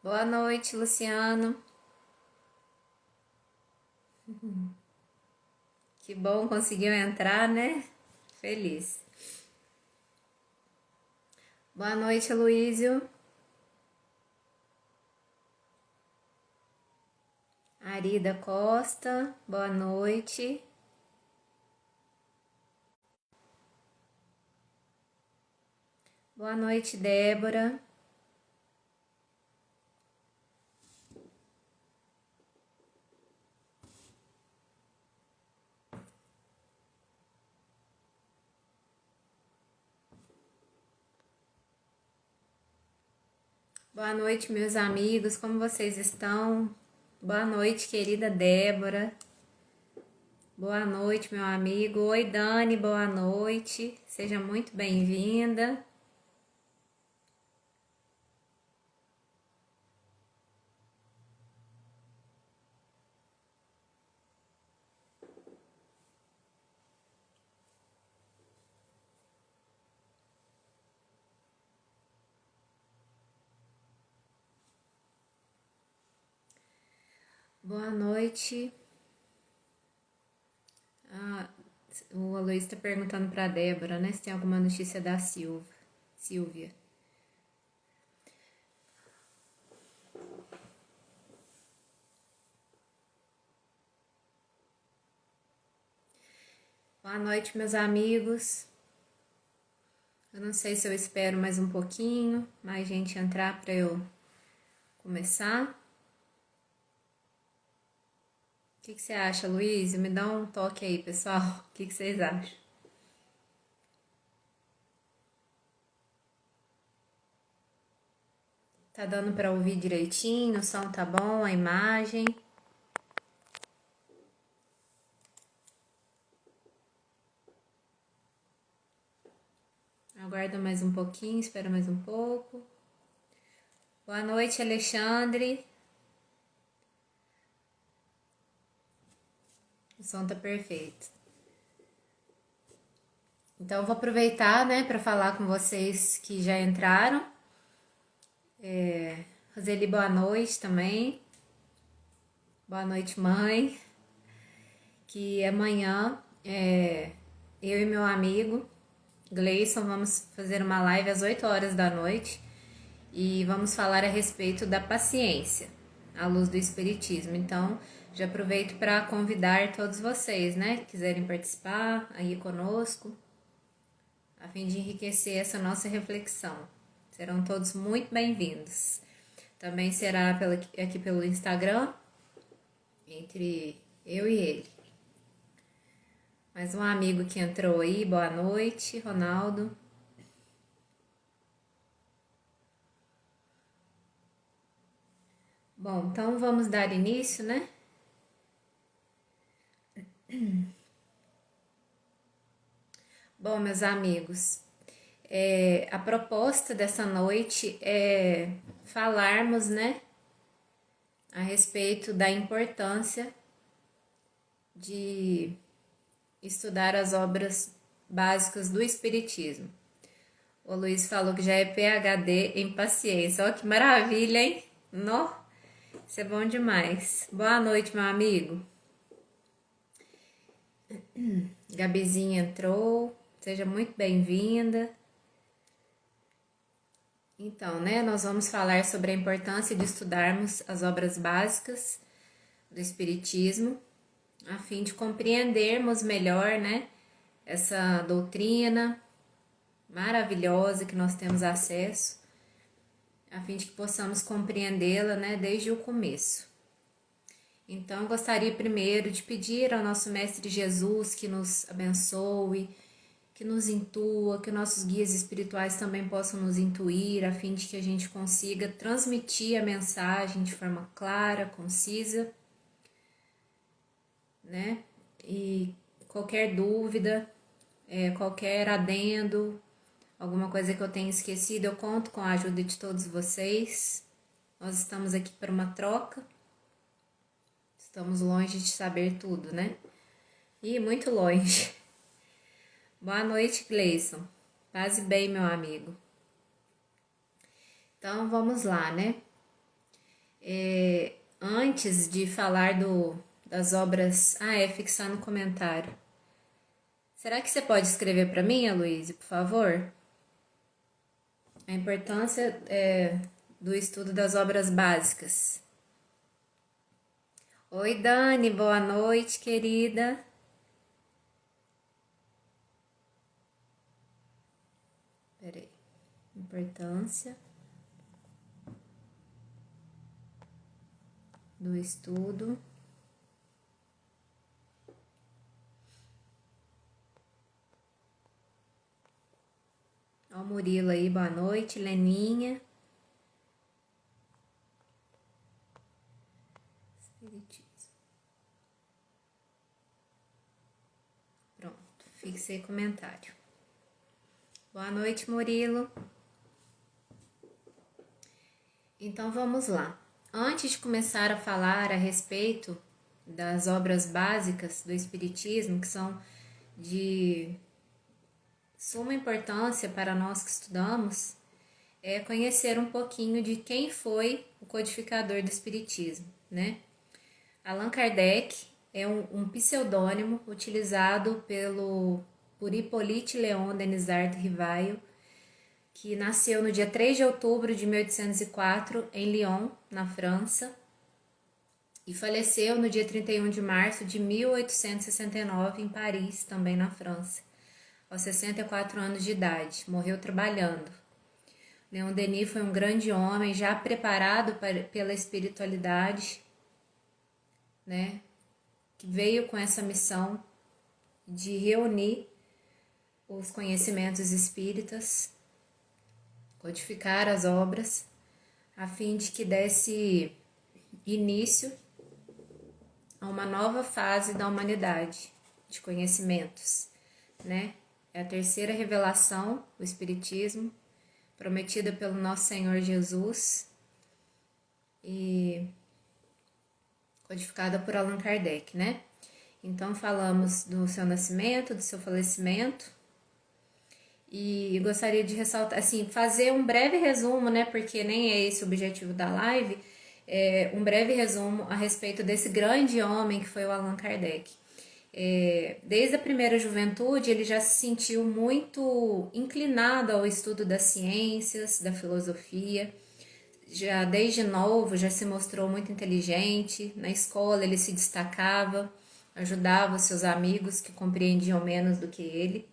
Boa noite, Luciano. Que bom, conseguiu entrar, né? Feliz. Boa noite, Aloísio. Arida Costa, boa noite. Boa noite, Débora. Boa noite, meus amigos, como vocês estão? Boa noite, querida Débora. Boa noite, meu amigo. Oi, Dani, boa noite. Seja muito bem-vinda. Boa noite. O Aloysio está perguntando para a Débora, né, se tem alguma notícia da Silvia. Boa noite, meus amigos. Eu não sei se eu espero mais um pouquinho, mais gente entrar para eu começar. O que você acha, Luiz? Me dá um toque aí, pessoal. O que vocês acham? Tá dando para ouvir direitinho? O som tá bom? A imagem? Aguarda mais um pouquinho, espera mais um pouco. Boa noite, Alexandre. O som tá perfeito. Então, eu vou aproveitar, né, para falar com vocês que já entraram. Roseli, boa noite também. Boa noite, mãe. Que amanhã eu e meu amigo Gleison vamos fazer uma live às 8 horas da noite e vamos falar a respeito da paciência à luz do Espiritismo. Então, já aproveito para convidar todos vocês, né, que quiserem participar aí conosco, a fim de enriquecer essa nossa reflexão. Serão todos muito bem-vindos. Também será aqui pelo Instagram, entre eu e ele. Mais um amigo que entrou aí, boa noite, Ronaldo. Bom, então vamos dar início, né? Bom, meus amigos, a proposta dessa noite é falarmos, né, a respeito da importância de estudar as obras básicas do Espiritismo. O Luiz falou que já é PhD em paciência. Olha que maravilha, hein? Nó, isso é bom demais. Boa noite, meu amigo. Gabizinha entrou, seja muito bem-vinda. Então, né, nós vamos falar sobre a importância de estudarmos as obras básicas do Espiritismo, a fim de compreendermos melhor, né, essa doutrina maravilhosa que nós temos acesso, a fim de que possamos compreendê-la, né, desde o começo. Então, eu gostaria primeiro de pedir ao nosso Mestre Jesus que nos abençoe, que nos intua, que nossos guias espirituais também possam nos intuir, a fim de que a gente consiga transmitir a mensagem de forma clara, concisa, né? E qualquer dúvida, qualquer adendo, alguma coisa que eu tenha esquecido, eu conto com a ajuda de todos vocês. Nós estamos aqui para uma troca. Estamos longe de saber tudo, né? E muito longe. Boa noite, Gleison. Paz e bem, meu amigo. Então, vamos lá, né? Antes de falar das obras... fixar no comentário. Será que você pode escrever para mim, Aloysio, por favor? A importância do estudo das obras básicas. Oi, Dani, boa noite, querida. Peraí. Importância do estudo Ó o Murilo aí, boa noite, Leninha. Pronto, fixei comentário. Boa noite, Murilo. Então vamos lá. Antes de começar a falar a respeito das obras básicas do Espiritismo, que são de suma importância para nós que estudamos, é conhecer um pouquinho de quem foi o codificador do Espiritismo, né? Allan Kardec é um pseudônimo utilizado por Hippolyte Léon Denisard Rivail, que nasceu no dia 3 de outubro de 1804 em Lyon, na França, e faleceu no dia 31 de março de 1869 em Paris, também na França, aos 64 anos de idade. Morreu trabalhando. Leon Denis foi um grande homem, já preparado pela espiritualidade, né, que veio com essa missão de reunir os conhecimentos espíritas, codificar as obras, a fim de que desse início a uma nova fase da humanidade, de conhecimentos, né? É a terceira revelação, o Espiritismo, prometida pelo nosso Senhor Jesus e codificada por Allan Kardec, né? Então falamos do seu nascimento, do seu falecimento, e gostaria de ressaltar, assim, fazer um breve resumo, né, porque nem é esse o objetivo da live, um breve resumo a respeito desse grande homem que foi o Allan Kardec. Desde a primeira juventude, ele já se sentiu muito inclinado ao estudo das ciências, da filosofia. Já desde novo, já se mostrou muito inteligente. Na escola, ele se destacava, ajudava os seus amigos que compreendiam menos do que ele,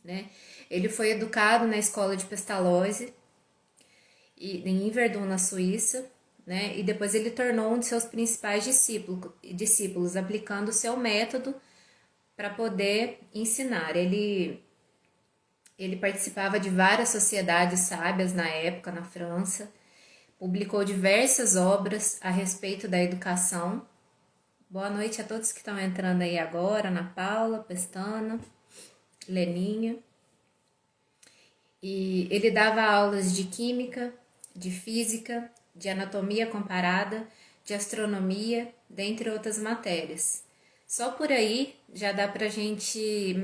né? Ele foi educado na escola de Pestalozzi, em Yverdon, na Suíça, né? E depois ele tornou um de seus principais discípulos, aplicando o seu método para poder ensinar. Ele participava de várias sociedades sábias na época, na França, publicou diversas obras a respeito da educação. Boa noite a todos que estão entrando aí agora, Ana Paula, Pestana, Leninha. E ele dava aulas de química, de física, de anatomia comparada, de astronomia, dentre outras matérias. Só por aí já dá pra gente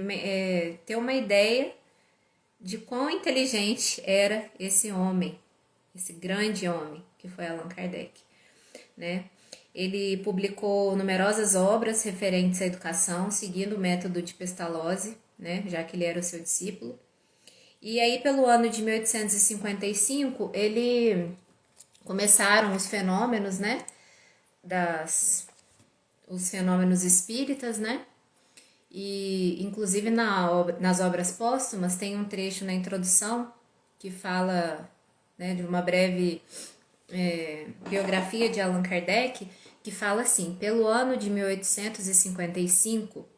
ter uma ideia de quão inteligente era esse homem, esse grande homem que foi Allan Kardec, né? Ele publicou numerosas obras referentes à educação, seguindo o método de Pestalozzi, né, já que ele era o seu discípulo. E aí, pelo ano de 1855, começaram os fenômenos, né, os fenômenos espíritas, né, e inclusive nas obras póstumas tem um trecho na introdução que fala, né, de uma breve biografia de Allan Kardec, que fala assim: pelo ano de 1855,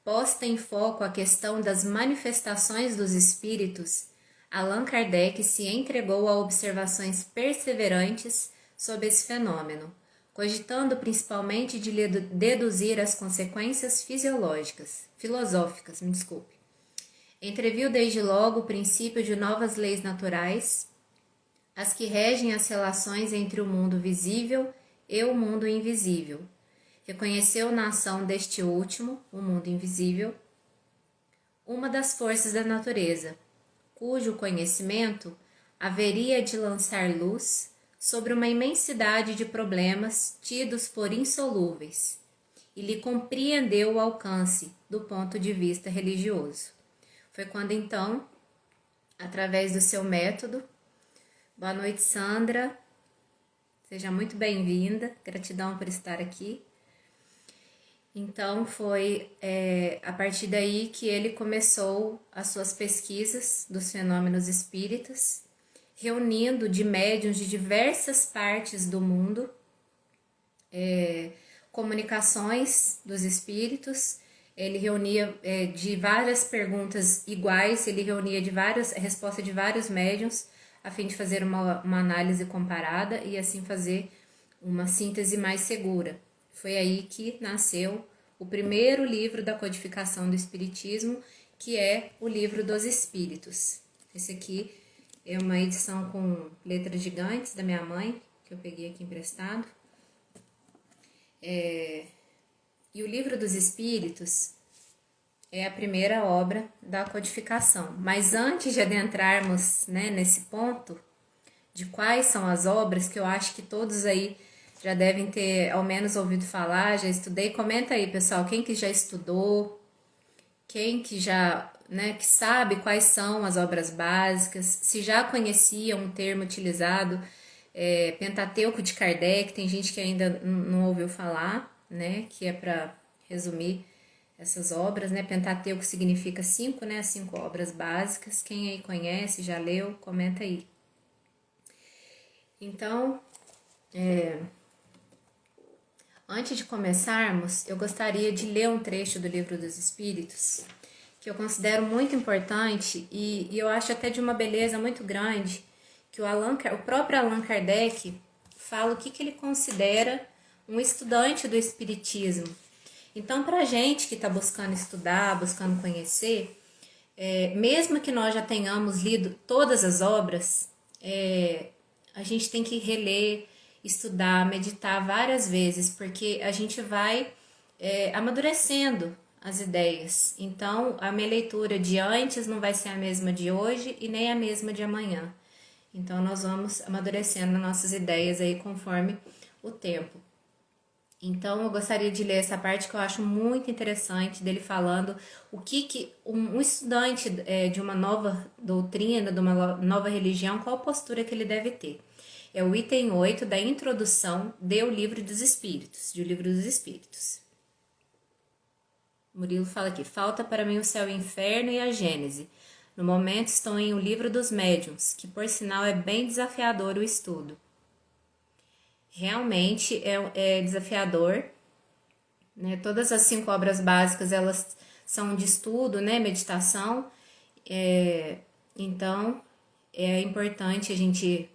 posta em foco a questão das manifestações dos espíritos, Allan Kardec se entregou a observações perseverantes sobre esse fenômeno, cogitando principalmente de deduzir as consequências filosóficas. Entreviu desde logo o princípio de novas leis naturais, as que regem as relações entre o mundo visível e o mundo invisível. Reconheceu na ação deste último, o mundo invisível, uma das forças da natureza, cujo conhecimento haveria de lançar luz sobre uma imensidade de problemas tidos por insolúveis e lhe compreendeu o alcance do ponto de vista religioso. Foi quando então, através do seu método, boa noite, Sandra, seja muito bem-vinda, gratidão por estar aqui. Então foi a partir daí que ele começou as suas pesquisas dos fenômenos espíritas, reunindo de médiuns de diversas partes do mundo, comunicações dos espíritos. Ele reunia de várias perguntas iguais, ele reunia a resposta de vários médiuns, a fim de fazer uma análise comparada e assim fazer uma síntese mais segura. Foi aí que nasceu o primeiro livro da codificação do Espiritismo, que é o Livro dos Espíritos. Esse aqui é uma edição com letras gigantes da minha mãe, que eu peguei aqui emprestado. E o Livro dos Espíritos é a primeira obra da codificação. Mas antes de adentrarmos, né, nesse ponto de quais são as obras, que eu acho que todos aí já devem ter ao menos ouvido falar, já estudei. Comenta aí, pessoal, quem que já estudou, quem que já, né, que sabe quais são as obras básicas, se já conhecia um termo utilizado, Pentateuco de Kardec. Tem gente que ainda não ouviu falar, né, que é para resumir essas obras, né? Pentateuco significa 5, né, as 5 obras básicas. Quem aí conhece, já leu, comenta aí. Então, antes de começarmos, eu gostaria de ler um trecho do Livro dos Espíritos, que eu considero muito importante e eu acho até de uma beleza muito grande, que o próprio Allan Kardec fala o que ele considera um estudante do Espiritismo. Então, para a gente que está buscando estudar, buscando conhecer, mesmo que nós já tenhamos lido todas as obras, a gente tem que reler, estudar, meditar várias vezes, porque a gente vai amadurecendo as ideias. Então, a minha leitura de antes não vai ser a mesma de hoje e nem a mesma de amanhã. Então, nós vamos amadurecendo nossas ideias aí conforme o tempo. Então, eu gostaria de ler essa parte que eu acho muito interessante, dele falando o que um estudante de uma nova doutrina, de uma nova religião, qual postura que ele deve ter. É o item 8 da introdução do Livro dos Espíritos, de O Livro dos Espíritos. Murilo fala aqui: falta para mim o céu e o inferno e a Gênese. No momento estou em O Livro dos Médiuns, que por sinal é bem desafiador o estudo. Realmente é desafiador, né? Todas as 5 obras básicas, elas são de estudo, né? Meditação. Então, é importante a gente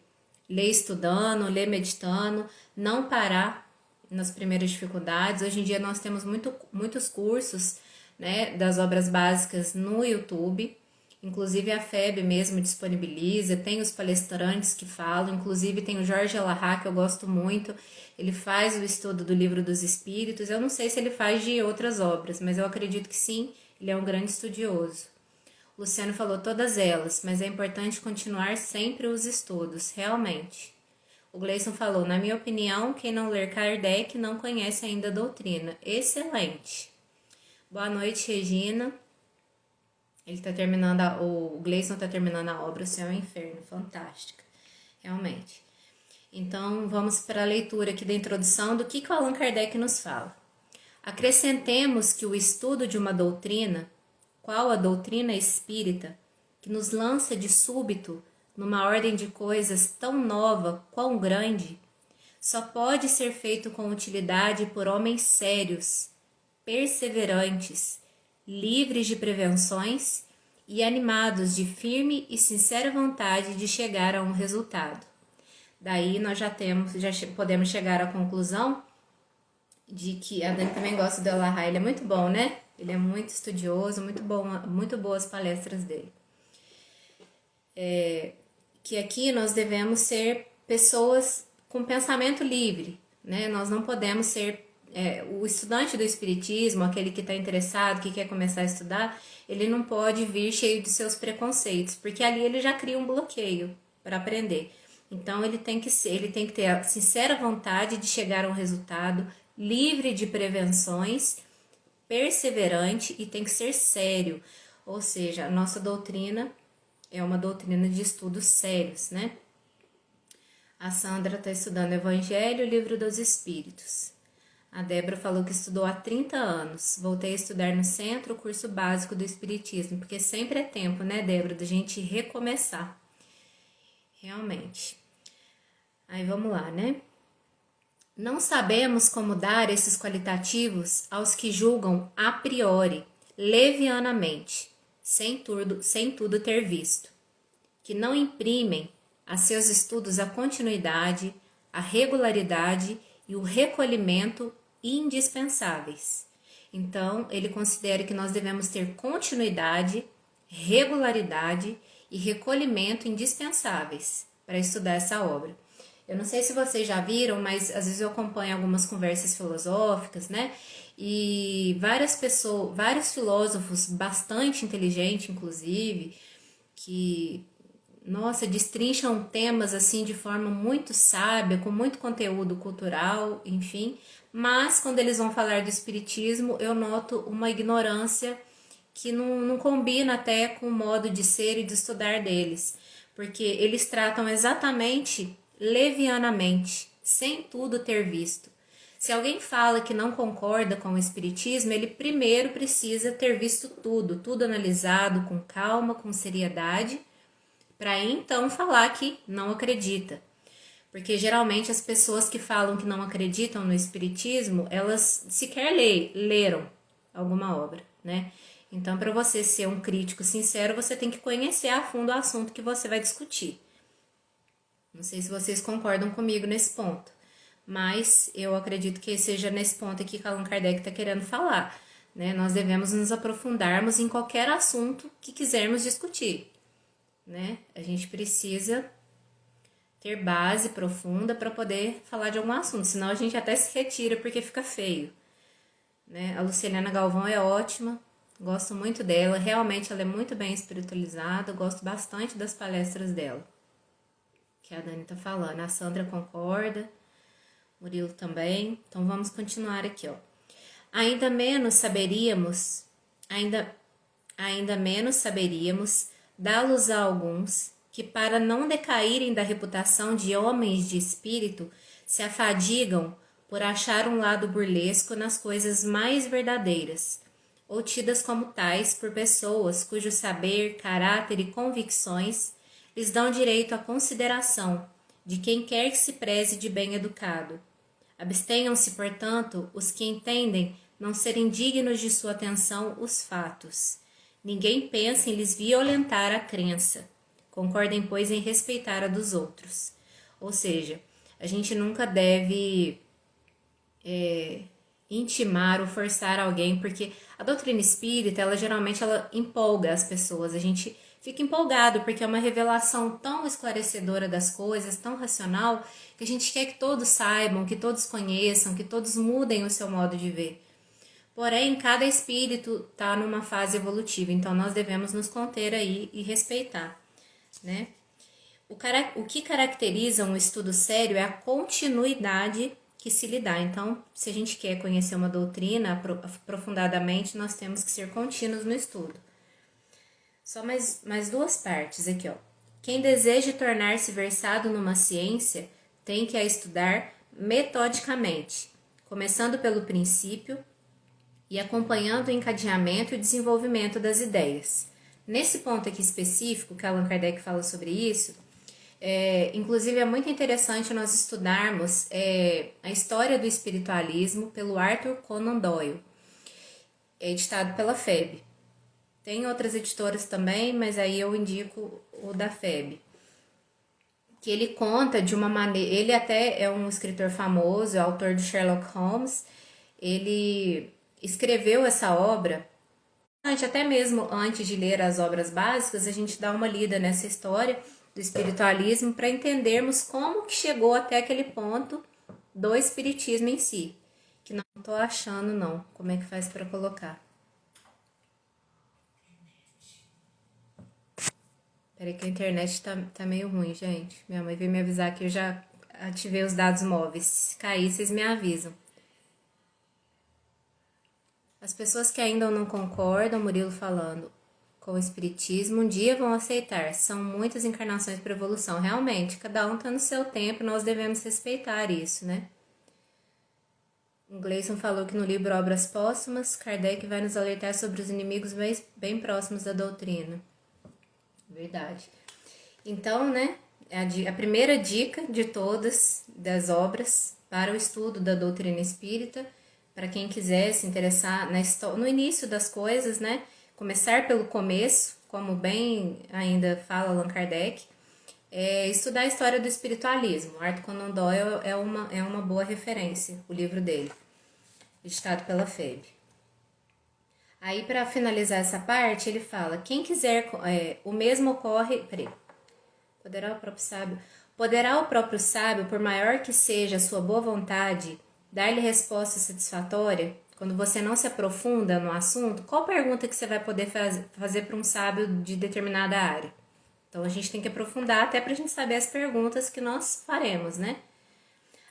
ler estudando, ler meditando, não parar nas primeiras dificuldades. Hoje em dia nós temos muitos cursos, né, das obras básicas no YouTube. Inclusive a FEB mesmo disponibiliza, tem os palestrantes que falam, inclusive tem o Jorge Alahá, que eu gosto muito, ele faz o estudo do Livro dos Espíritos. Eu não sei se ele faz de outras obras, mas eu acredito que sim, ele é um grande estudioso. O Luciano falou todas elas, mas é importante continuar sempre os estudos, realmente. O Gleison falou: na minha opinião, quem não ler Kardec não conhece ainda a doutrina. Excelente. Boa noite, Regina. Ele tá terminando, o Gleison tá terminando a obra O Céu e o Inferno. Fantástica, realmente. Então, vamos para a leitura aqui da introdução do que o Allan Kardec nos fala. Acrescentemos que o estudo de uma doutrina, qual a doutrina espírita, que nos lança de súbito numa ordem de coisas tão nova, quão grande, só pode ser feito com utilidade por homens sérios, perseverantes, livres de prevenções e animados de firme e sincera vontade de chegar a um resultado. Daí nós já podemos chegar à conclusão de que a Dani também gosta do Alahá. Ele é muito bom, né? Ele é muito estudioso, muito boas palestras dele. Que aqui nós devemos ser pessoas com pensamento livre, né? Nós não podemos ser o estudante do Espiritismo, aquele que está interessado, que quer começar a estudar, ele não pode vir cheio de seus preconceitos, porque ali ele já cria um bloqueio para aprender. Então ele tem que ter a sincera vontade de chegar a um resultado, livre de prevenções, perseverante e tem que ser sério. Ou seja, a nossa doutrina é uma doutrina de estudos sérios, né? A Sandra está estudando Evangelho, Livro dos Espíritos. A Débora falou que estudou há 30 anos. Voltei a estudar no centro o curso básico do Espiritismo, porque sempre é tempo, né, Débora, da gente recomeçar. Realmente. Aí vamos lá, né? Não sabemos como dar esses qualitativos aos que julgam a priori, levianamente, sem tudo ter visto, que não imprimem a seus estudos a continuidade, a regularidade e o recolhimento indispensáveis. Então, ele considera que nós devemos ter continuidade, regularidade e recolhimento indispensáveis para estudar essa obra. Eu não sei se vocês já viram, mas às vezes eu acompanho algumas conversas filosóficas, né? E várias pessoas, vários filósofos bastante inteligentes, inclusive, que, nossa, destrincham temas assim de forma muito sábia, com muito conteúdo cultural, enfim. Mas quando eles vão falar do espiritismo, eu noto uma ignorância que não combina até com o modo de ser e de estudar deles, porque eles tratam exatamente levianamente, sem tudo ter visto. Se alguém fala que não concorda com o espiritismo, ele primeiro precisa ter visto tudo, tudo analisado com calma, com seriedade, para então falar que não acredita. Porque geralmente as pessoas que falam que não acreditam no espiritismo, elas sequer leram alguma obra, né? Então, para você ser um crítico sincero, você tem que conhecer a fundo o assunto que você vai discutir. Não sei se vocês concordam comigo nesse ponto, mas eu acredito que seja nesse ponto aqui que Allan Kardec está querendo falar, né? Nós devemos nos aprofundarmos em qualquer assunto que quisermos discutir, né? A gente precisa ter base profunda para poder falar de algum assunto, senão a gente até se retira porque fica feio, né? A Luciliana Galvão é ótima, gosto muito dela, realmente ela é muito bem espiritualizada, gosto bastante das palestras dela, que a Dani tá falando. A Sandra concorda, Murilo também. Então vamos continuar aqui, ó. Ainda menos saberíamos dá-los a alguns que, para não decaírem da reputação de homens de espírito, se afadigam por achar um lado burlesco nas coisas mais verdadeiras, ou tidas como tais por pessoas cujo saber, caráter e convicções lhes dão direito à consideração de quem quer que se preze de bem educado. Abstenham-se, portanto, os que entendem não serem dignos de sua atenção os fatos. Ninguém pensa em lhes violentar a crença. Concordem, pois, em respeitar a dos outros. Ou seja, a gente nunca deve intimar ou forçar alguém, porque a doutrina espírita, ela geralmente empolga as pessoas. A gente fica empolgado porque é uma revelação tão esclarecedora das coisas, tão racional, que a gente quer que todos saibam, que todos conheçam, que todos mudem o seu modo de ver. Porém, cada espírito está numa fase evolutiva, então nós devemos nos conter aí e respeitar, né? O que caracteriza um estudo sério é a continuidade que se lhe dá. Então, se a gente quer conhecer uma doutrina aprofundadamente, nós temos que ser contínuos no estudo. Só mais duas partes aqui, ó. Quem deseja tornar-se versado numa ciência tem que a estudar metodicamente, começando pelo princípio e acompanhando o encadeamento e o desenvolvimento das ideias. Nesse ponto aqui específico, que Allan Kardec fala sobre isso, inclusive é muito interessante nós estudarmos a história do espiritualismo pelo Arthur Conan Doyle, editado pela FEB. Tem outras editoras também, mas aí eu indico o da FEB. Que ele conta de uma maneira... Ele até é um escritor famoso, é autor de Sherlock Holmes. Ele escreveu essa obra, até mesmo antes de ler as obras básicas, a gente dá uma lida nessa história do espiritualismo para entendermos como que chegou até aquele ponto do espiritismo em si. Que não estou achando, não. Como é que faz para colocar? Peraí que a internet tá meio ruim, gente. Minha mãe veio me avisar que eu já ativei os dados móveis. Se cair, vocês me avisam. As pessoas que ainda não concordam, Murilo falando, com o espiritismo, um dia vão aceitar. São muitas encarnações para evolução. Realmente, cada um está no seu tempo, nós devemos respeitar isso, né? O Gleison falou que no livro Obras Póstumas, Kardec vai nos alertar sobre os inimigos bem próximos da doutrina. Verdade. Então, né, a primeira dica de todas das obras para o estudo da doutrina espírita, para quem quiser se interessar no início das coisas, né, começar pelo começo, como bem ainda fala Allan Kardec, estudar a história do espiritualismo. Arthur Conan Doyle é uma boa referência, o livro dele, editado pela FEB. Aí, para finalizar essa parte, ele fala, quem quiser, o mesmo ocorre... Peraí. Poderá o próprio sábio, por maior que seja a sua boa vontade, dar-lhe resposta satisfatória? Quando você não se aprofunda no assunto, qual pergunta que você vai poder fazer para um sábio de determinada área? Então, a gente tem que aprofundar até para a gente saber as perguntas que nós faremos, né?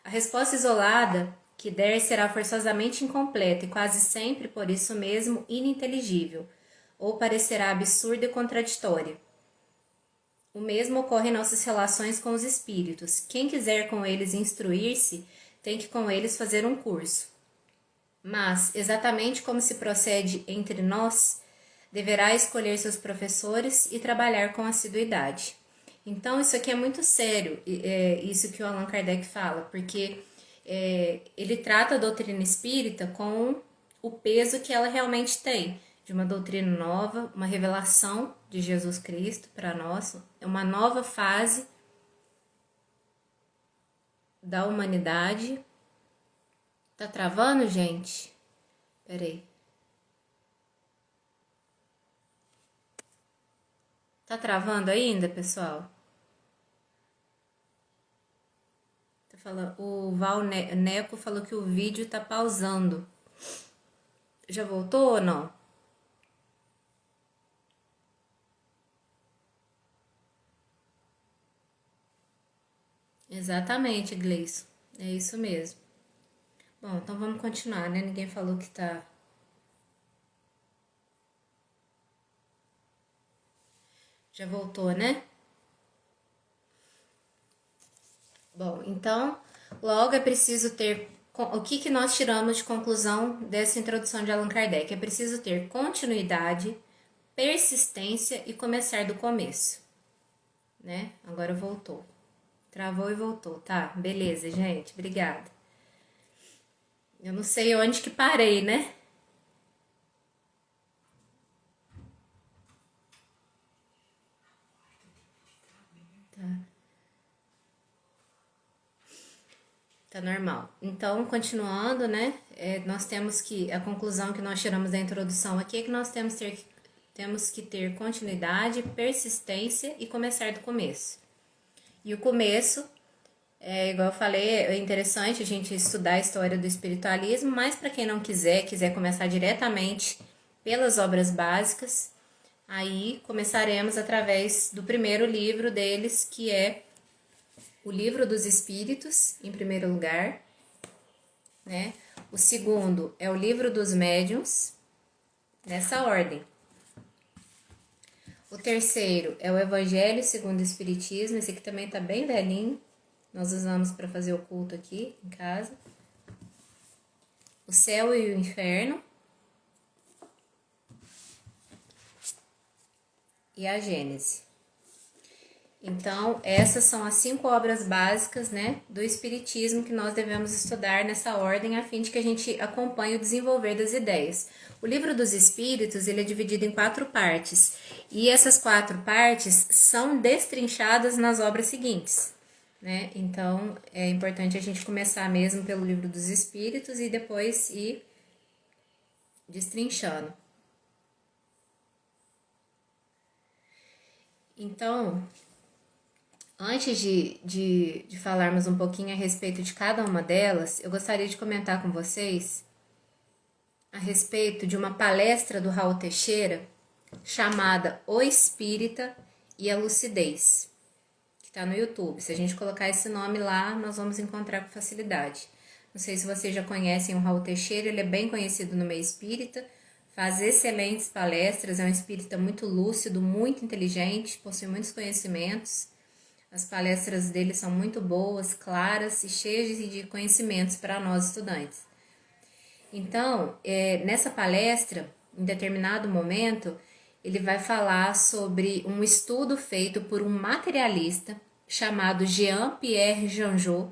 A resposta isolada que der será forçosamente incompleta e quase sempre, por isso mesmo, ininteligível, ou parecerá absurda e contraditória. O mesmo ocorre em nossas relações com os espíritos. Quem quiser com eles instruir-se, tem que com eles fazer um curso. Mas, exatamente como se procede entre nós, deverá escolher seus professores e trabalhar com assiduidade. Então, isso aqui é muito sério, isso que o Allan Kardec fala, porque ele trata a doutrina espírita com o peso que ela realmente tem, de uma doutrina nova, uma revelação de Jesus Cristo para nós, uma nova fase da humanidade. Tá travando, gente? Peraí. Tá travando ainda, pessoal? Tá falando, o Val Neco falou que o vídeo tá pausando. Já voltou ou não? Exatamente, Gleison. É isso mesmo. Bom, então vamos continuar, né? Ninguém falou que tá... Já voltou, né? Bom, então, logo é preciso ter... O que nós tiramos de conclusão dessa introdução de Allan Kardec? É preciso ter continuidade, persistência e começar do começo, né? Agora voltou. Travou e voltou. Tá, beleza, gente. Obrigada. Eu não sei onde que parei, né? Tá normal. Então, continuando, né? Nós temos que... A conclusão que nós tiramos da introdução aqui é que nós temos que ter continuidade, persistência e começar do começo. E o começo, igual eu falei, é interessante a gente estudar a história do espiritualismo, mas para quem não quiser começar diretamente pelas obras básicas, aí começaremos através do primeiro livro deles, que é o Livro dos Espíritos, em primeiro lugar, né? O segundo é o Livro dos Médiuns, nessa ordem. O terceiro é o Evangelho segundo o Espiritismo, esse aqui também tá bem velhinho, nós usamos para fazer o culto aqui em casa. O Céu e o Inferno. E a Gênese. Então, essas são as 5 obras básicas, né, do Espiritismo que nós devemos estudar nessa ordem, a fim de que a gente acompanhe o desenvolver das ideias. O Livro dos Espíritos, ele é dividido em 4 partes, e essas 4 partes são destrinchadas nas obras seguintes, né? Então, é importante a gente começar mesmo pelo Livro dos Espíritos e depois ir destrinchando. Então, antes de falarmos um pouquinho a respeito de cada uma delas, eu gostaria de comentar com vocês a respeito de uma palestra do Raul Teixeira chamada O Espírita e a lucidez, que está no YouTube. Se a gente colocar esse nome lá, nós vamos encontrar com facilidade. Não sei se vocês já conhecem o Raul Teixeira, ele é bem conhecido no meio espírita, faz excelentes palestras, é um espírita muito lúcido, muito inteligente, possui muitos conhecimentos. As palestras dele são muito boas, claras e cheias de conhecimentos para nós estudantes. Então, nessa palestra, em determinado momento, ele vai falar sobre um estudo feito por um materialista chamado Jean-Pierre Janjot,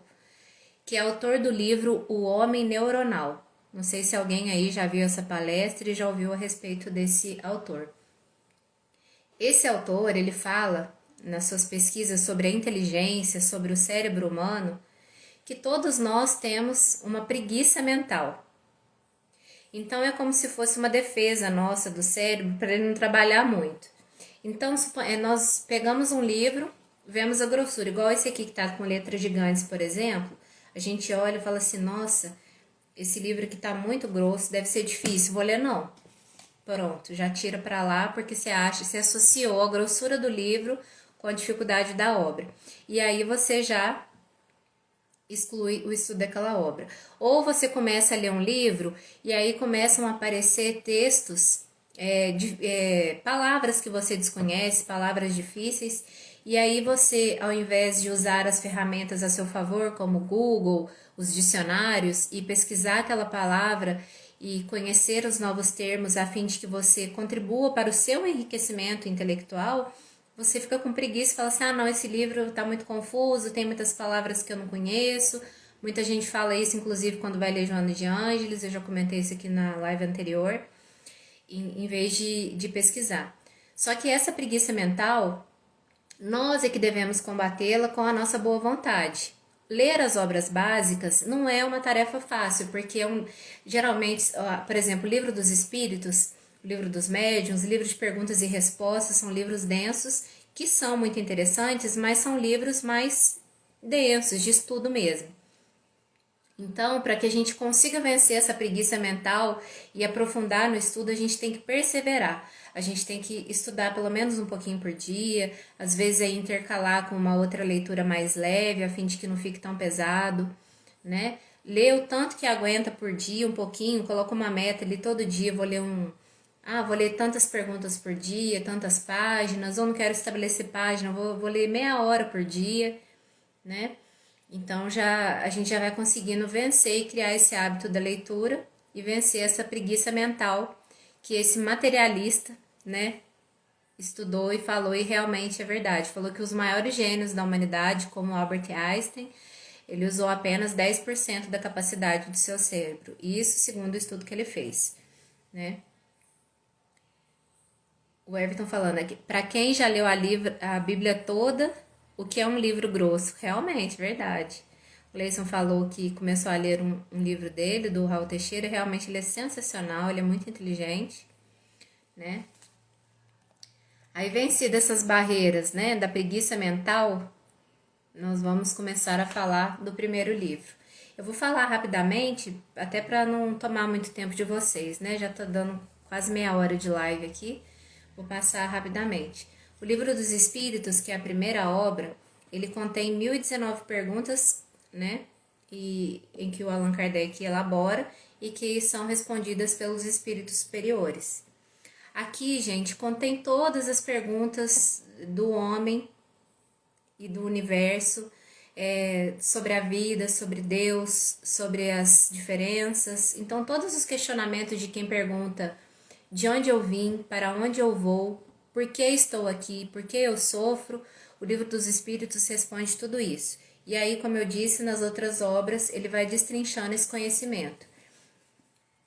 que é autor do livro O Homem Neuronal. Não sei se alguém aí já viu essa palestra e já ouviu a respeito desse autor. Esse autor, ele fala nas suas pesquisas sobre a inteligência, sobre o cérebro humano, que todos nós temos uma preguiça mental. Então é como se fosse uma defesa nossa do cérebro para ele não trabalhar muito. Então nós pegamos um livro, vemos a grossura, igual esse aqui que está com letras gigantes, por exemplo, a gente olha e fala assim, nossa, esse livro aqui está muito grosso, deve ser difícil, vou ler não. Pronto, já tira para lá porque você associou a grossura do livro com a dificuldade da obra. E aí você já exclui o estudo daquela obra. Ou você começa a ler um livro e aí começam a aparecer textos, palavras que você desconhece, palavras difíceis, e aí você, ao invés de usar as ferramentas a seu favor, como o Google, os dicionários, e pesquisar aquela palavra e conhecer os novos termos a fim de que você contribua para o seu enriquecimento intelectual, você fica com preguiça e fala assim, não, esse livro está muito confuso, tem muitas palavras que eu não conheço. Muita gente fala isso, inclusive, quando vai ler Joana de Ângeles, eu já comentei isso aqui na live anterior, em vez de pesquisar. Só que essa preguiça mental, nós é que devemos combatê-la com a nossa boa vontade. Ler as obras básicas não é uma tarefa fácil, porque geralmente, por exemplo, o Livro dos Espíritos, o Livro dos Médiuns, livro de perguntas e respostas, são livros densos, que são muito interessantes, mas são livros mais densos, de estudo mesmo. Então, para que a gente consiga vencer essa preguiça mental e aprofundar no estudo, a gente tem que perseverar. A gente tem que estudar pelo menos um pouquinho por dia, às vezes aí intercalar com uma outra leitura mais leve, a fim de que não fique tão pesado, né? Lê o tanto que aguenta por dia, um pouquinho, coloca uma meta ali todo dia, vou ler tantas perguntas por dia, tantas páginas, ou não quero estabelecer página, vou ler meia hora por dia, né? Então a gente já vai conseguindo vencer e criar esse hábito da leitura e vencer essa preguiça mental que esse materialista, né, estudou e falou, e realmente é verdade. Falou que os maiores gênios da humanidade, como Albert Einstein, ele usou apenas 10% da capacidade do seu cérebro. Isso segundo o estudo que ele fez, né? O Everton falando aqui, para quem já leu a Bíblia toda, o que é um livro grosso? Realmente, verdade. O Leison falou que começou a ler um livro dele, do Raul Teixeira, realmente ele é sensacional, ele é muito inteligente, né? Aí, vencidas essas barreiras, né, da preguiça mental, nós vamos começar a falar do primeiro livro. Eu vou falar rapidamente, até para não tomar muito tempo de vocês, né? Já tá dando quase meia hora de live aqui. Vou passar rapidamente. O Livro dos Espíritos, que é a primeira obra, ele contém 1019 perguntas, né? Em que o Allan Kardec elabora e que são respondidas pelos espíritos superiores. Aqui, gente, contém todas as perguntas do homem e do universo, sobre a vida, sobre Deus, sobre as diferenças. Então, todos os questionamentos de quem pergunta de onde eu vim, para onde eu vou, por que estou aqui, por que eu sofro, o Livro dos Espíritos responde tudo isso. E aí, como eu disse, nas outras obras, ele vai destrinchando esse conhecimento.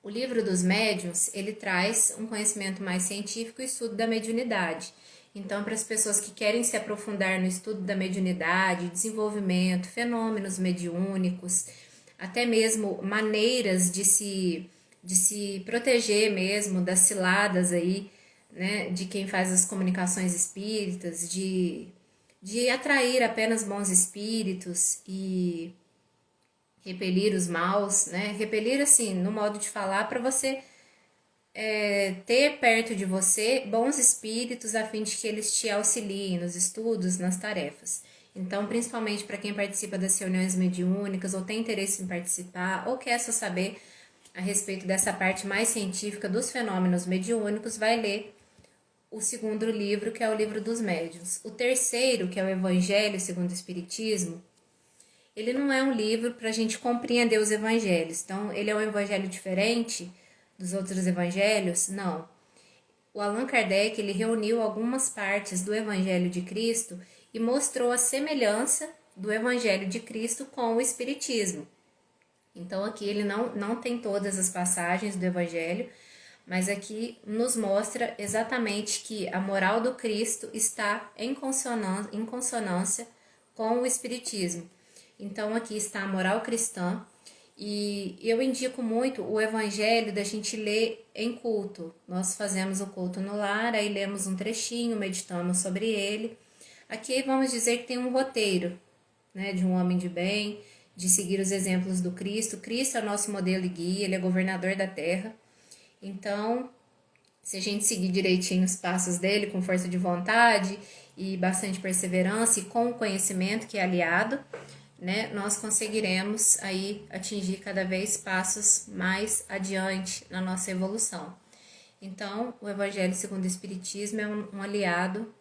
O Livro dos Médiuns, ele traz um conhecimento mais científico e estudo da mediunidade. Então, para as pessoas que querem se aprofundar no estudo da mediunidade, desenvolvimento, fenômenos mediúnicos, até mesmo maneiras de se proteger mesmo das ciladas aí, né, de quem faz as comunicações espíritas, de atrair apenas bons espíritos e repelir os maus, né? Repelir, assim, no modo de falar, para você ter perto de você bons espíritos a fim de que eles te auxiliem nos estudos, nas tarefas. Então, principalmente para quem participa das reuniões mediúnicas ou tem interesse em participar ou quer só saber a respeito dessa parte mais científica dos fenômenos mediúnicos, vai ler o segundo livro, que é o Livro dos Médiuns. O terceiro, que é o Evangelho segundo o Espiritismo, ele não é um livro para a gente compreender os evangelhos. Então, ele é um evangelho diferente dos outros evangelhos? Não. O Allan Kardec, ele reuniu algumas partes do Evangelho de Cristo e mostrou a semelhança do Evangelho de Cristo com o Espiritismo. Então, aqui ele não tem todas as passagens do Evangelho, mas aqui nos mostra exatamente que a moral do Cristo está em consonância com o Espiritismo. Então, aqui está a moral cristã, e eu indico muito o Evangelho da gente ler em culto. Nós fazemos o culto no lar, aí lemos um trechinho, meditamos sobre ele. Aqui vamos dizer que tem um roteiro, né, de um homem de bem, de seguir os exemplos do Cristo. Cristo é o nosso modelo e guia, ele é governador da terra. Então, se a gente seguir direitinho os passos dele, com força de vontade e bastante perseverança e com o conhecimento que é aliado, né, nós conseguiremos aí atingir cada vez passos mais adiante na nossa evolução. Então, o Evangelho segundo o Espiritismo é um aliado,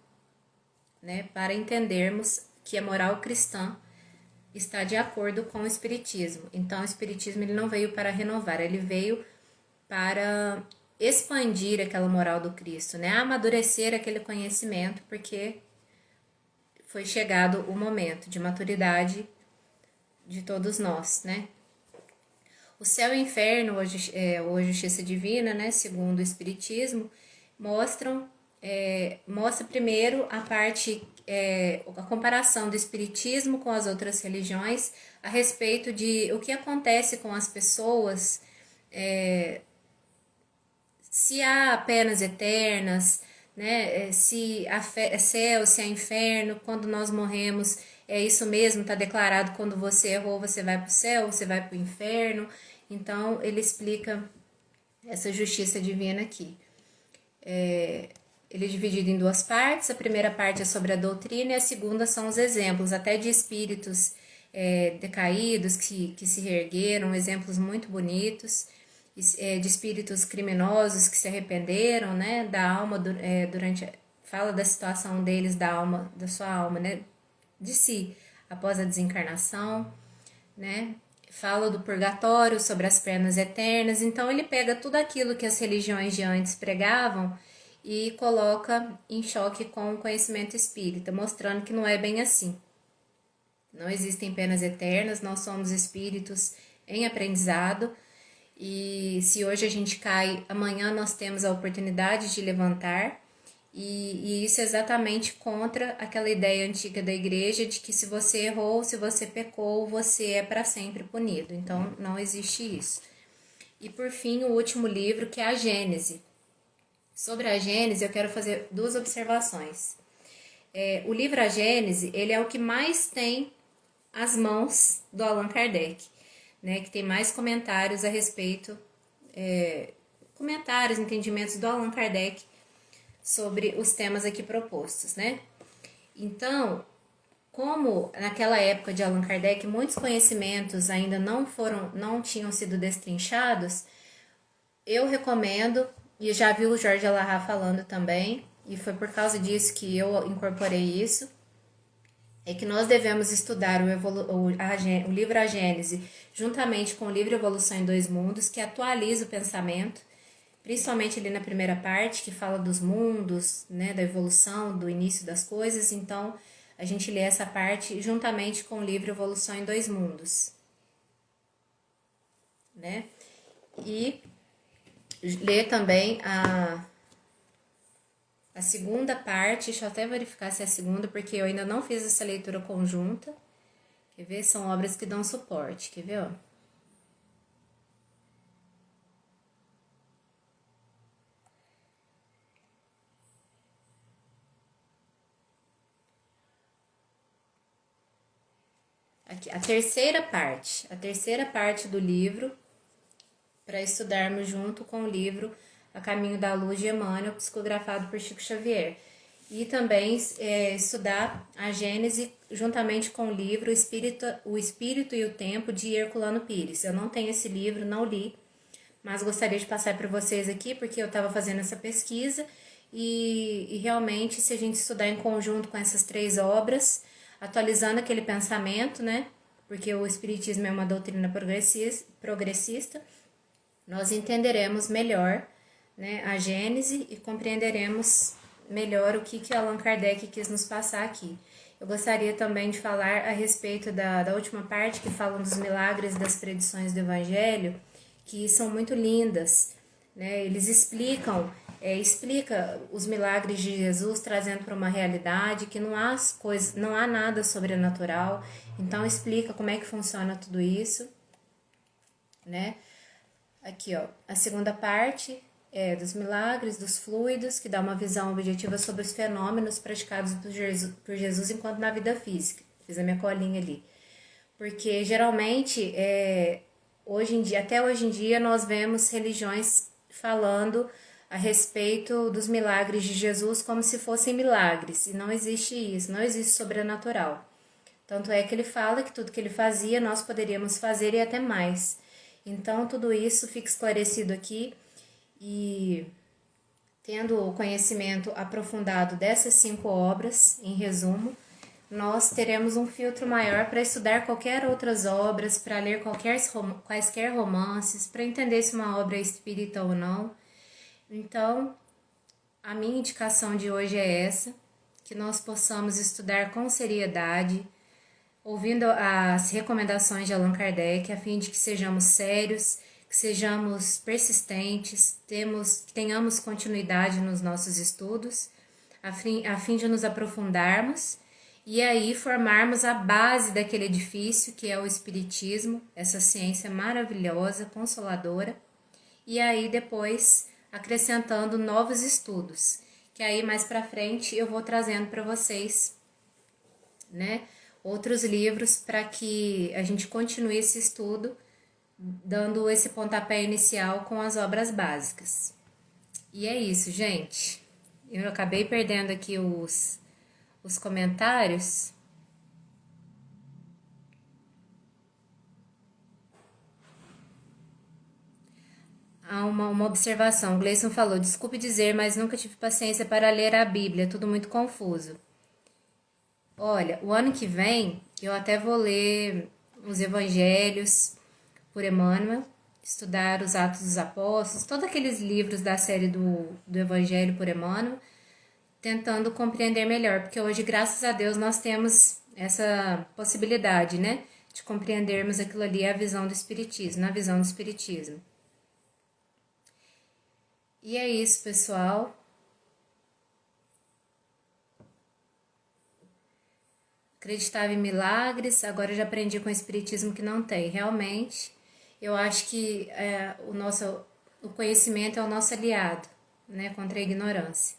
né, para entendermos que a moral cristã está de acordo com o Espiritismo. Então, o Espiritismo ele não veio para renovar, ele veio para expandir aquela moral do Cristo, né, amadurecer aquele conhecimento, porque foi chegado o momento de maturidade de todos nós, né? O céu e o inferno, ou a justiça divina, né, segundo o Espiritismo, mostra primeiro a parte, a comparação do Espiritismo com as outras religiões a respeito de o que acontece com as pessoas, se há penas eternas, né? Se há céu, se há inferno, quando nós morremos, é isso mesmo, está declarado, quando você errou, você vai para o céu, você vai para o inferno. Então, ele explica essa justiça divina aqui. Ele é dividido em duas partes. A primeira parte é sobre a doutrina e a segunda são os exemplos, até de espíritos decaídos que se reergueram, exemplos muito bonitos, de espíritos criminosos que se arrependeram, né, da alma fala da situação deles, da alma, da sua alma, né, de si, após a desencarnação, né, fala do purgatório, sobre as penas eternas. Então ele pega tudo aquilo que as religiões de antes pregavam e coloca em choque com o conhecimento espírita, mostrando que não é bem assim. Não existem penas eternas, nós somos espíritos em aprendizado, e se hoje a gente cai, amanhã nós temos a oportunidade de levantar, e isso é exatamente contra aquela ideia antiga da igreja de que se você errou, se você pecou, você é para sempre punido. Então, não existe isso. E por fim, o último livro, que é a Gênese. Sobre a Gênese, eu quero fazer duas observações. O livro A Gênese, ele é o que mais tem as mãos do Allan Kardec, né, que tem mais comentários a respeito, comentários, entendimentos do Allan Kardec sobre os temas aqui propostos, né? Então, como naquela época de Allan Kardec muitos conhecimentos ainda não tinham sido destrinchados, eu recomendo, e já vi o Jorge Alahá falando também, e foi por causa disso que eu incorporei isso, é que nós devemos estudar o livro A Gênese juntamente com o livro Evolução em Dois Mundos, que atualiza o pensamento, principalmente ali na primeira parte, que fala dos mundos, né, da evolução, do início das coisas. Então, a gente lê essa parte juntamente com o livro Evolução em Dois Mundos, né? E lê também a segunda parte, deixa eu até verificar se é a segunda, porque eu ainda não fiz essa leitura conjunta. Quer ver? São obras que dão suporte, quer ver, ó? Aqui, a terceira parte do livro, para estudarmos junto com o livro A Caminho da Luz de Emmanuel, psicografado por Chico Xavier. E também estudar a Gênese juntamente com o livro O Espírito e o Tempo, de Herculano Pires. Eu não tenho esse livro, não li, mas gostaria de passar para vocês aqui, porque eu estava fazendo essa pesquisa e realmente, se a gente estudar em conjunto com essas 3 obras, atualizando aquele pensamento, né? Porque o Espiritismo é uma doutrina progressista, nós entenderemos melhor, né, a Gênese e compreenderemos melhor o que Allan Kardec quis nos passar aqui. Eu gostaria também de falar a respeito da última parte, que falam dos milagres das predições do Evangelho, que são muito lindas, né? Eles explica os milagres de Jesus, trazendo para uma realidade que não há nada sobrenatural. Então explica como é que funciona tudo isso, né? Aqui, ó, a segunda parte é dos milagres, dos fluidos, que dá uma visão objetiva sobre os fenômenos praticados por Jesus enquanto na vida física. Fiz a minha colinha ali. Porque geralmente, até hoje em dia, nós vemos religiões falando a respeito dos milagres de Jesus como se fossem milagres. E não existe isso, não existe sobrenatural. Tanto é que ele fala que tudo que ele fazia nós poderíamos fazer e até mais. Então, tudo isso fica esclarecido aqui e, tendo o conhecimento aprofundado dessas 5 obras, em resumo, nós teremos um filtro maior para estudar qualquer outras obras, para ler quaisquer romances, para entender se uma obra é espírita ou não. Então, a minha indicação de hoje é essa, que nós possamos estudar com seriedade, ouvindo as recomendações de Allan Kardec, a fim de que sejamos sérios, que sejamos persistentes, que tenhamos continuidade nos nossos estudos, a fim de nos aprofundarmos e aí formarmos a base daquele edifício que é o Espiritismo, essa ciência maravilhosa, consoladora, e aí depois acrescentando novos estudos, que aí mais para frente eu vou trazendo para vocês, né, outros livros para que a gente continue esse estudo, dando esse pontapé inicial com as obras básicas. E é isso, gente. Eu acabei perdendo aqui os comentários. Há uma observação. O Gleison falou: desculpe dizer, mas nunca tive paciência para ler a Bíblia, tudo muito confuso. Olha, o ano que vem eu até vou ler os Evangelhos por Emmanuel, estudar os Atos dos Apóstolos, todos aqueles livros da série do Evangelho por Emmanuel, tentando compreender melhor, porque hoje, graças a Deus, nós temos essa possibilidade, né, de compreendermos aquilo ali, a visão do Espiritismo, na visão do Espiritismo. E é isso, pessoal. Acreditava em milagres, agora eu já aprendi com o Espiritismo que não tem. Realmente, eu acho que o conhecimento é o nosso aliado, né, contra a ignorância.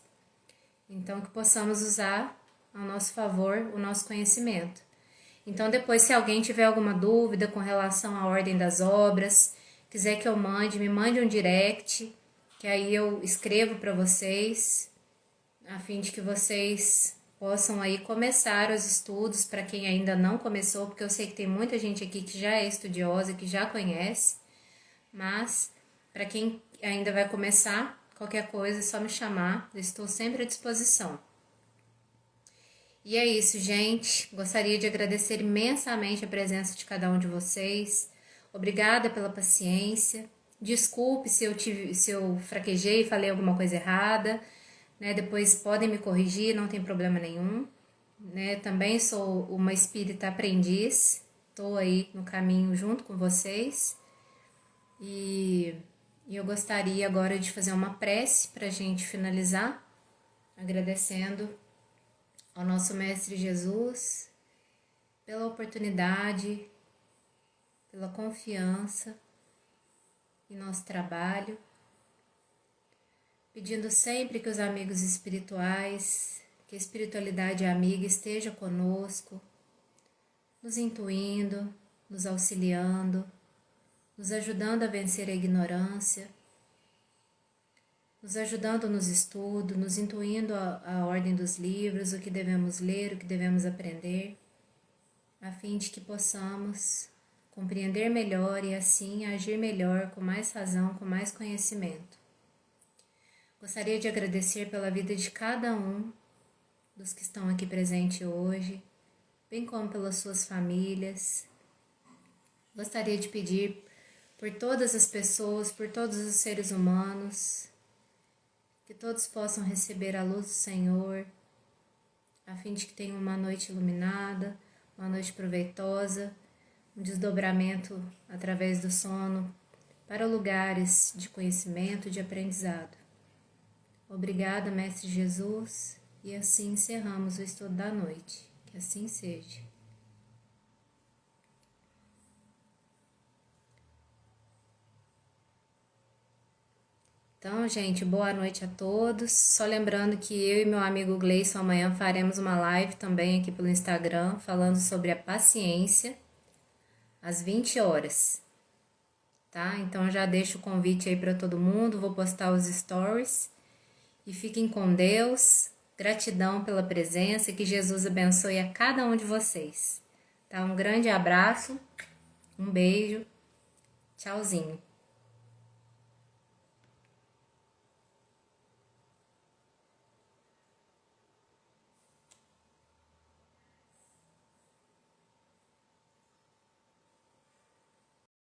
Então, que possamos usar ao nosso favor o nosso conhecimento. Então, depois, se alguém tiver alguma dúvida com relação à ordem das obras, quiser que eu me mande um direct, que aí eu escrevo para vocês, a fim de que vocês possam aí começar os estudos, para quem ainda não começou, porque eu sei que tem muita gente aqui que já é estudiosa, que já conhece, mas para quem ainda vai começar, qualquer coisa é só me chamar, eu estou sempre à disposição. E é isso, gente. Gostaria de agradecer imensamente a presença de cada um de vocês. Obrigada pela paciência. Desculpe se eu fraquejei e falei alguma coisa errada, né? Depois podem me corrigir, não tem problema nenhum, né? Também sou uma espírita aprendiz, estou aí no caminho junto com vocês. E eu gostaria agora de fazer uma prece para a gente finalizar, agradecendo ao nosso Mestre Jesus pela oportunidade, pela confiança em nosso trabalho, pedindo sempre que os amigos espirituais, que a espiritualidade amiga esteja conosco, nos intuindo, nos auxiliando, nos ajudando a vencer a ignorância, nos ajudando nos estudos, nos intuindo a ordem dos livros, o que devemos ler, o que devemos aprender, a fim de que possamos compreender melhor e assim agir melhor, com mais razão, com mais conhecimento. Gostaria de agradecer pela vida de cada um dos que estão aqui presentes hoje, bem como pelas suas famílias. Gostaria de pedir por todas as pessoas, por todos os seres humanos, que todos possam receber a luz do Senhor, a fim de que tenham uma noite iluminada, uma noite proveitosa, um desdobramento através do sono para lugares de conhecimento e de aprendizado. Obrigada, Mestre Jesus, e assim encerramos o estudo da noite. Que assim seja. Então, gente, boa noite a todos. Só lembrando que eu e meu amigo Gleison amanhã faremos uma live também aqui pelo Instagram, falando sobre a paciência, às 20 horas. Tá? Então, já deixo o convite aí para todo mundo, vou postar os stories. E fiquem com Deus. Gratidão pela presença, que Jesus abençoe a cada um de vocês. Tá? Um grande abraço, um beijo, tchauzinho.